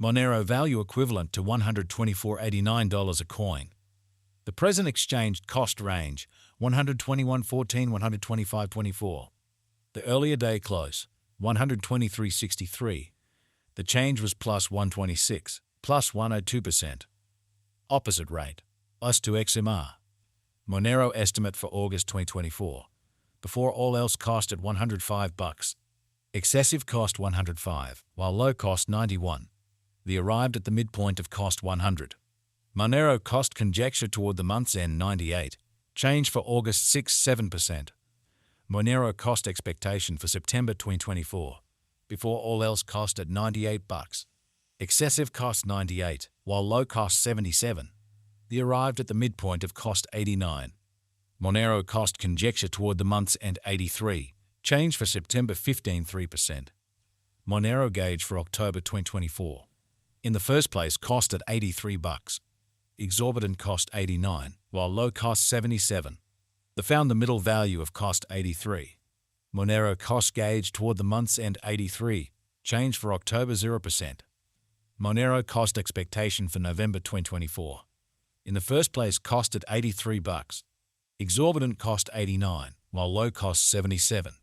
Monero value equivalent to $124.89 a coin. The present exchange cost range $121.14, $125.24. The earlier day close $123.63. The change was plus 126, plus 102%. Opposite rate US to XMR. Monero estimate for August 2024. Before all else cost at $105. Excessive cost 105, while low cost 91. The arrived at the midpoint of cost 100. Monero cost conjecture toward the month's end 98. Change for August 6-7%. Monero cost expectation for September 2024. Before all else cost at $98. Excessive cost 98, while low cost 77. The arrived at the midpoint of cost 89. Monero cost conjecture toward the month's end 83. Change for September 15.3%. Monero gauge for October 2024. In the first place, cost at $83. Exorbitant cost 89, while low cost 77. The found the middle value of cost 83. Monero cost gauge toward the month's end 83. Change for October 0%. Monero cost expectation for November 2024. In the first place, cost at $83. Exorbitant cost 89, while low cost 77.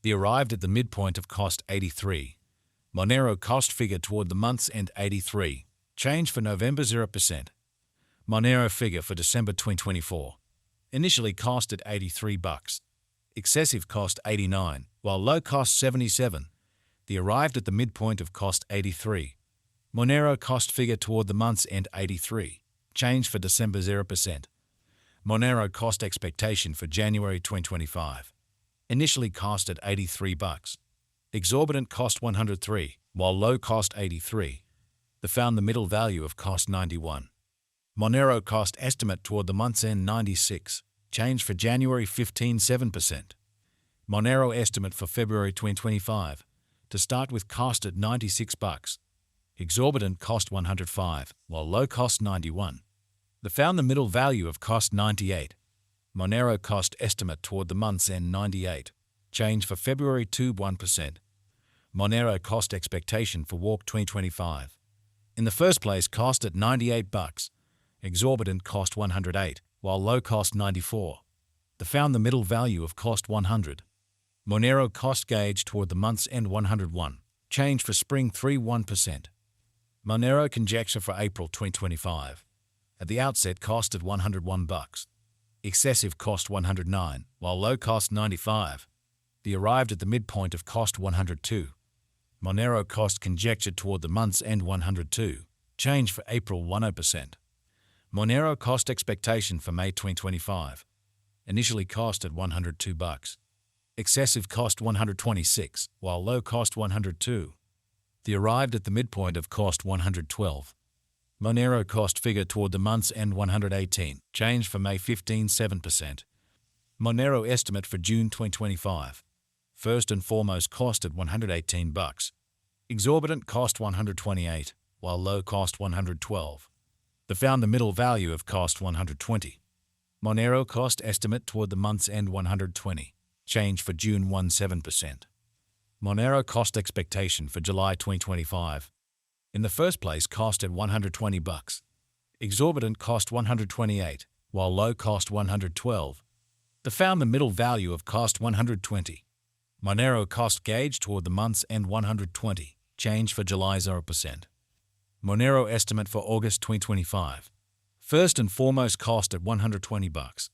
The arrived at the midpoint of cost 83. Monero cost figure toward the month's end 83. Change for November 0%. Monero figure for December 2024. Initially cost at $83. Excessive cost 89, while low cost 77. The arrived at the midpoint of cost 83. Monero cost figure toward the month's end 83. Change for December 0%. Monero cost expectation for January 2025. Initially cost at $83. Exorbitant cost 103, while low cost 83. The found the middle value of cost 91. Monero cost estimate toward the month's end 96. Change for January 15.7%. Monero estimate for February 2025. To start with cost at $96. Exorbitant cost 105, while low cost 91. The found the middle value of cost 98. Monero cost estimate toward the month's end 98. Change for February 1%. Monero cost expectation for Walk 2025. In the first place, cost at $98. Exorbitant cost 108, while low cost 94. The found the middle value of cost 100. Monero cost gauge toward the month's end 101. Change for spring 1%. Monero conjecture for April 2025. At the outset, cost at $101. Excessive cost 109, while low cost 95. The arrived at the midpoint of cost 102. Monero cost conjecture toward the month's end 102. Change for April 10%. Monero cost expectation for May 2025. Initially cost at $102. Excessive cost 126, while low cost 102. The arrived at the midpoint of cost 112. Monero cost figure toward the month's end 118. Change for May 15.7%. Monero estimate for June 2025. First and foremost cost at $118. Exorbitant cost 128, while low cost 112. The found the middle value of cost 120. Monero cost estimate toward the month's end 120. Change for June 17%. Monero cost expectation for July 2025. In the first place, cost at $120. Exorbitant cost 128, while low cost 112. The found the middle value of cost 120. Monero cost gauge toward the month's end 120. Change for July 0%. Monero estimate for August 2025. First and foremost cost at $120.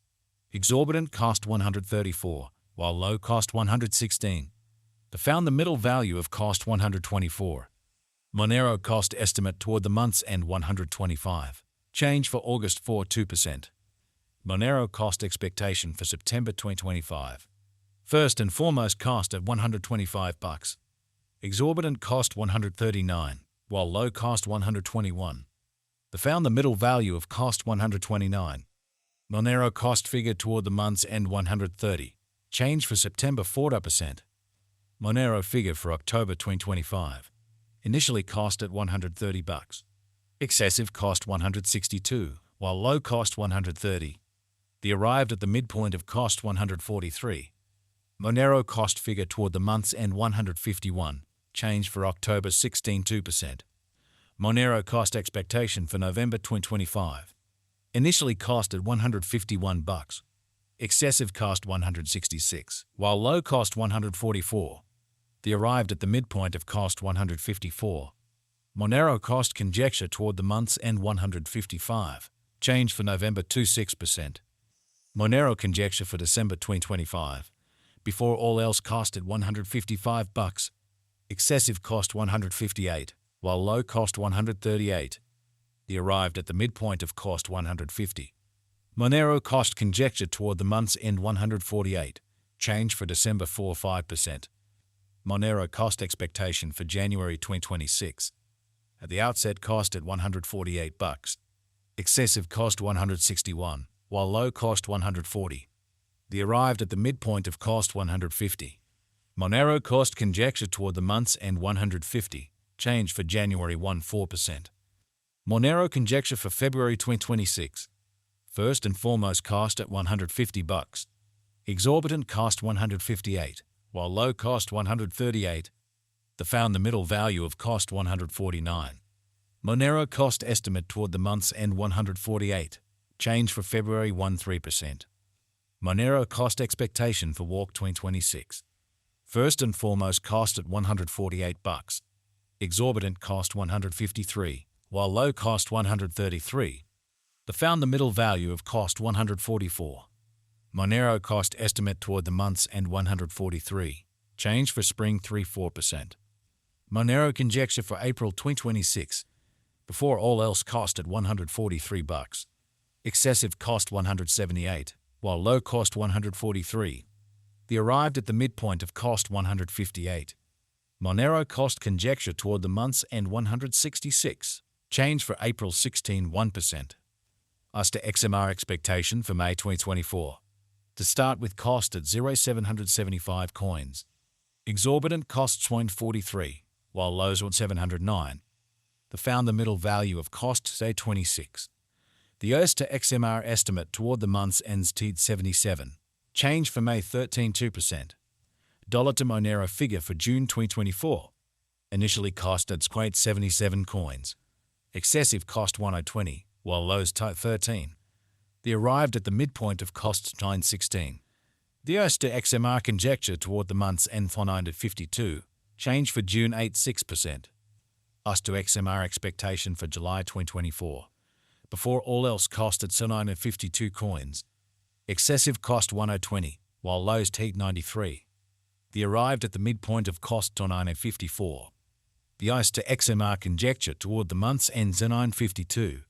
Exorbitant cost 134, while low cost 116. The found the middle value of cost 124. Monero cost estimate toward the month's end 125. Change for August 2%. Monero cost expectation for September 2025. First and foremost cost at $125. Exorbitant cost 139, while low cost 121. The found the middle value of cost 129. Monero cost figure toward the month's end 130. Change for September 4%. Monero figure for October 2025. Initially cost at $130. Excessive cost 162, while low cost 130. The arrived at the midpoint of cost 143. Monero cost figure toward the month's end 151. Change for October 16.2%. Monero cost expectation for November 2025. Initially cost at $151. Excessive cost $166, while low cost $144. The arrived at the midpoint of cost $154. Monero cost conjecture toward the month's end $155. Change for November 26%. Monero conjecture for December 2025. Before all else cost at $155. Excessive cost $158, while low cost $138. The arrived at the midpoint of cost $150. Monero cost conjecture toward the month's end $148. Change for December 4.5%. Monero cost expectation for January 2026. At the outset cost at $148. Excessive cost $161, while low cost $140. The arrived at the midpoint of cost $150. Monero cost conjecture toward the month's end $150. Change for January 1.4%. Monero conjecture for February 2026. First and foremost cost at $150. Exorbitant cost $158, while low cost $138. The found the middle value of cost $149. Monero cost estimate toward the month's end $148. Change for February 1.3%. Monero cost expectation for Walk 2026. First and foremost cost at $148. Exorbitant cost $153, while low cost $133. The found the middle value of cost $144. Monero cost estimate toward the month's end $143. Change for spring 3.4%. Monero conjecture for April 2026. Before all else cost at $143. Excessive cost $178, while low cost $143. The arrived at the midpoint of cost $158. Monero cost conjecture toward the month's end $166. Change for April 1%. As to XMR expectation for May 2024. To start with cost at 0.775 coins. Exorbitant costs $0.43, while lows at 709. The found the middle value of cost say 26. The OS to XMR estimate toward the month's ends TED 77. Change for May 2%. Dollar to Monero figure for June 2024. Initially cost at 77 coins. Excessive cost 1020, while lows type 13. The arrived at the midpoint of costs 916. The OS to XMR conjecture toward the month's end 452. Change for June 6%. OS to XMR expectation for July 2024. Before all else cost at 952 coins. Excessive cost 1020, while lows TED 93. The arrived at the midpoint of cost 954. The OS to XMR conjecture toward the month's end 952.